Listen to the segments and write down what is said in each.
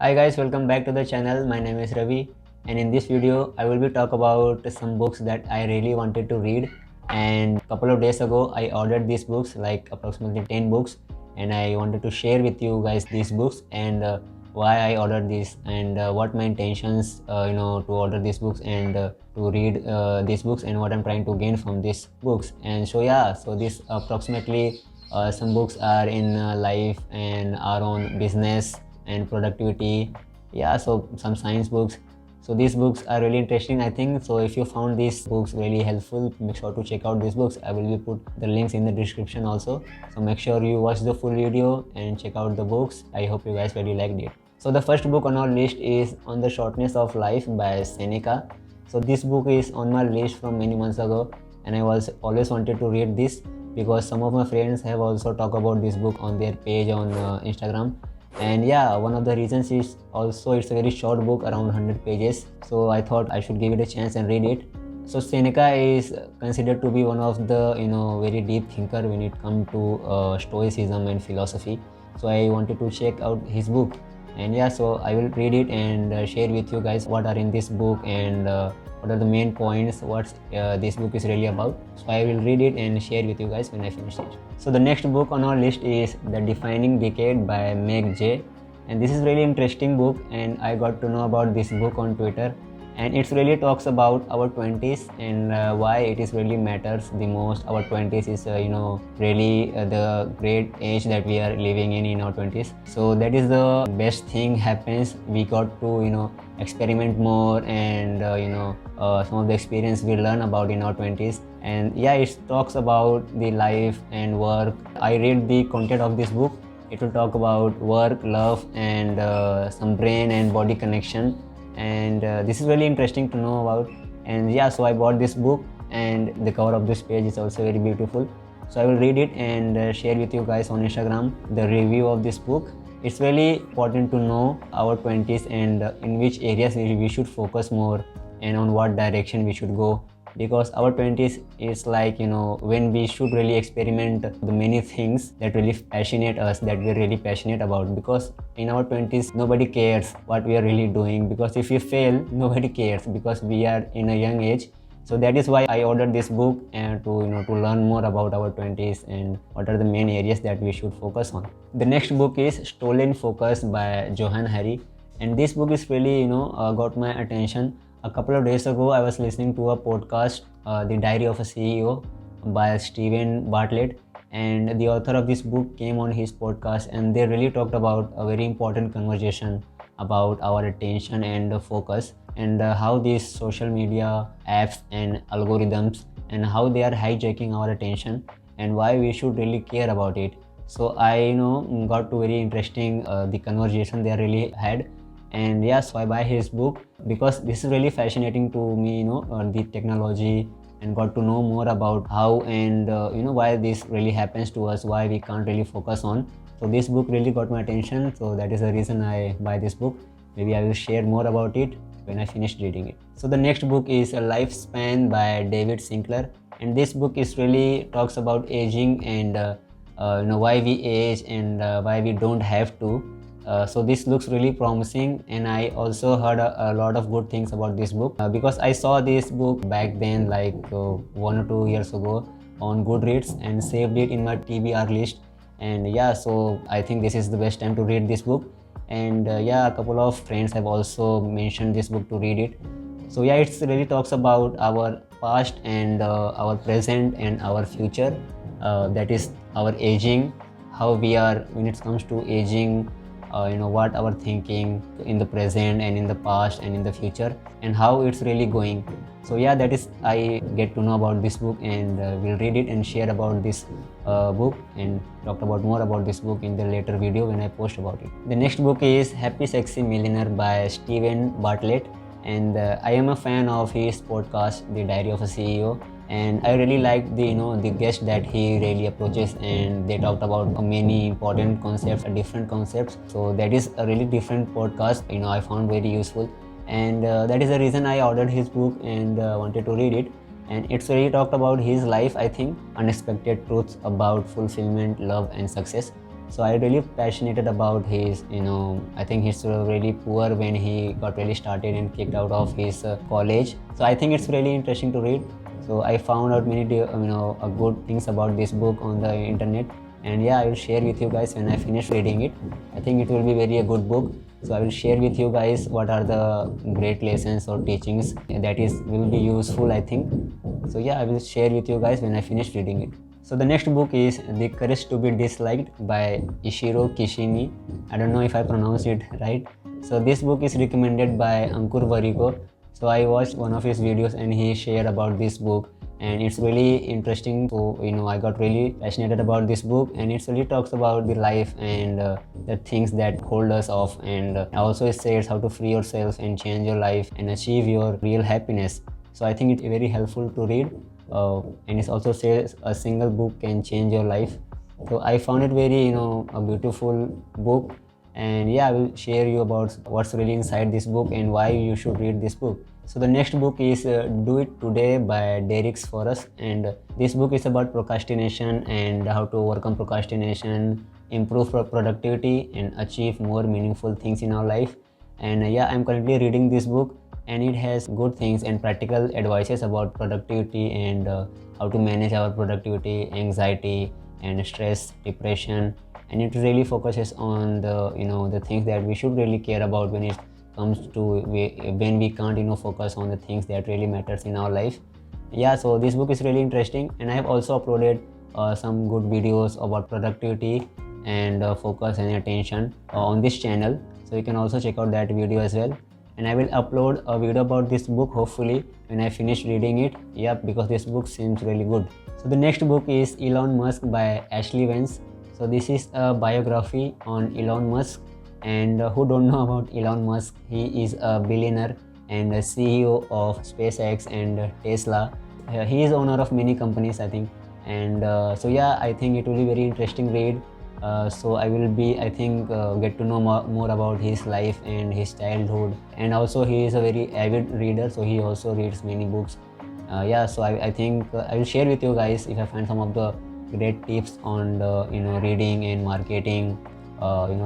Hi guys, welcome back to the channel. My name is Ravi, and in this video I will be talk about some books that I really wanted to read. And a couple of days ago I ordered these books, like approximately 10 books, and I wanted to share with you guys these books and why I ordered these and what my intentions to order these books and to read these books and what I'm trying to gain from these books. And so this approximately some books are in life and our own business and productivity. Yeah, so some science books. So these books are really interesting, I think. So if you found these books really helpful, make sure to check out these books. I will be put the links in the description also, so make sure you watch the full video and check out the books. I hope you guys really liked it. So the first book on our list is On the Shortness of Life by Seneca. So this book is on my list from many months ago, and I was always wanted to read this because some of my friends have also talked about this book on their page on Instagram. And yeah, one of the reasons is also it's a very short book, around 100 pages, so I thought I should give it a chance and read it. So Seneca is considered to be one of the very deep thinker when it comes to stoicism and philosophy. So I wanted to check out his book, and yeah, so I will read it and share with you guys what are in this book and what are the main points, what this book is really about. So I will read it and share with you guys when I finish it. So the next book on our list is The Defining Decade by Meg J, and this is really interesting book, and I got to know about this book on Twitter, and it really talks about our 20s and why it is really matters the most. Our 20s is really the great age that we are living in our 20s. So that is the best thing happens. We got to experiment more and some of the experience we learn about in our 20s. And yeah, it talks about the life and work. I read the content of this book. It will talk about work, love, and some brain and body connection, and this is really interesting to know about. And yeah, so I bought this book, and the cover of this page is also very beautiful. So I will read it and share with you guys on Instagram the review of this book. It's really important to know our 20s and in which areas we should focus more and on what direction we should go, because our 20s is like when we should really experiment the many things that really passionate us, that we're really passionate about. Because in our 20s nobody cares what we are really doing, because if we fail nobody cares because we are in a young age. So that is why I ordered this book, and to learn more about our 20s and what are the main areas that we should focus on. The next book is Stolen Focus by Johan, and this book is really got my attention. A couple of days ago I was listening to a podcast, The Diary of a CEO by Stephen Bartlett, and the author of this book came on his podcast, and they really talked about a very important conversation about our attention and focus, and how these social media apps and algorithms and how they are hijacking our attention and why we should really care about it. So I got to very interesting the conversation they really had. And yeah, so I buy his book because this is really fascinating to me, the technology, and got to know more about how and why this really happens to us, why we can't really focus on. So this book really got my attention, so that is the reason I buy this book. Maybe I will share more about it when I finish reading it. So the next book is A Lifespan by David Sinclair, and this book is really talks about aging and why we age and why we don't have to. So this looks really promising, and I also heard a lot of good things about this book because I saw this book back then, like 1 or 2 years ago on Goodreads, and saved it in my TBR list. And yeah, so I think this is the best time to read this book. And yeah, a couple of friends have also mentioned this book to read it. So yeah, it really talks about our past and our present and our future, that is our aging, how we are when it comes to aging, what our thinking in the present and in the past and in the future, and how it's really going. So yeah, that is I get to know about this book, and we'll read it and share about this book and talk about more about this book in the later video when I post about it. The next book is Happy Sexy Millionaire by Stephen Bartlett, and I am a fan of his podcast The Diary of a CEO, and I really like the guest that he really approaches, and they talked about many important concepts, different concepts. So that is a really different podcast, I found very useful, and that is the reason I ordered his book and wanted to read it. And it's really talked about his life, I think, unexpected truths about fulfillment, love, and success. So I really passionate about his, I think he's really poor when he got really started and kicked out of his college. So I think it's really interesting to read. So I found out many good things about this book on the internet, and yeah, I will share with you guys when I finish reading it. I think it will be very a good book. So I will share with you guys what are the great lessons or teachings that will be useful, I think. So yeah, I will share with you guys when I finish reading it. So the next book is The Courage to be Disliked by Ishiro Kishimi. I don't know if I pronounced it right. So this book is recommended by Ankur Variko. So I watched one of his videos and he shared about this book, and it's really interesting. So I got really passionate about this book, and it really talks about the life and the things that hold us off, and also it says how to free yourself and change your life and achieve your real happiness. So I think it's very helpful to read, and it also says a single book can change your life. So I found it very a beautiful book, and yeah, I will share you about what's really inside this book and why you should read this book. So the next book is Do It Today by Derek Forrest, and this book is about procrastination and how to overcome procrastination, improve productivity, and achieve more meaningful things in our life. And yeah, I'm currently reading this book, and it has good things and practical advices about productivity and how to manage our productivity, anxiety, and stress, depression. And it really focuses on the things that we should really care about when it comes to when we can't focus on the things that really matters in our life. Yeah, so this book is really interesting, and I have also uploaded some good videos about productivity and focus and attention on this channel, so you can also check out that video as well. And I will upload a video about this book hopefully when I finish reading it. Yep, because this book seems really good. So the next book is Elon Musk by Ashley Vance. So this is a biography on Elon Musk, and who don't know about Elon Musk, he is a billionaire and a CEO of SpaceX and Tesla. He is owner of many companies, I think. And so yeah, I think it will be very interesting read. So I will be, I think, get to know more about his life and his childhood. And also he is a very avid reader, so he also reads many books. Yeah, so I think I will share with you guys if I find some of the great tips on the reading and marketing,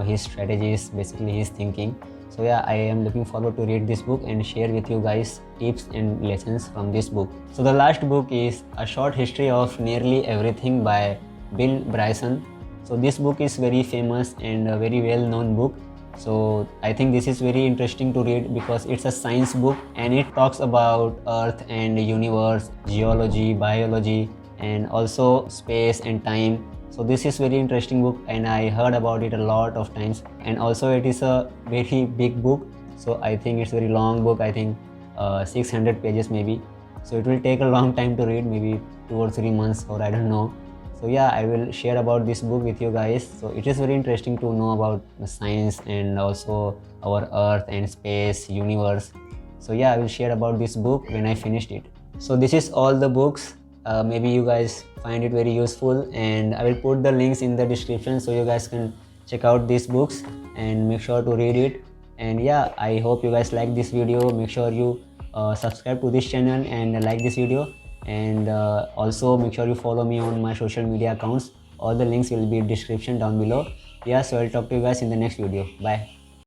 his strategies, basically his thinking. So yeah, I am looking forward to read this book and share with you guys tips and lessons from this book. So the last book is A Short History of Nearly Everything by Bill Bryson. So this book is very famous and a very well known book. So I think this is very interesting to read because it's a science book, and it talks about Earth and universe, geology, biology, and also space and time. So this is very interesting book, and I heard about it a lot of times. And also it is a very big book, so I think it's a very long book. I think 600 pages maybe, so it will take a long time to read, maybe 2 or 3 months, or I don't know. So yeah, I will share about this book with you guys. So it is very interesting to know about the science and also our Earth and space, universe. So yeah, I will share about this book when I finished it. So this is all the books. Maybe you guys find it very useful, and I will put the links in the description so you guys can check out these books and make sure to read it. And yeah, I hope you guys like this video. Make sure you subscribe to this channel and like this video, and also make sure you follow me on my social media accounts. All the links will be in description down below. Yeah, so I'll talk to you guys in the next video. Bye.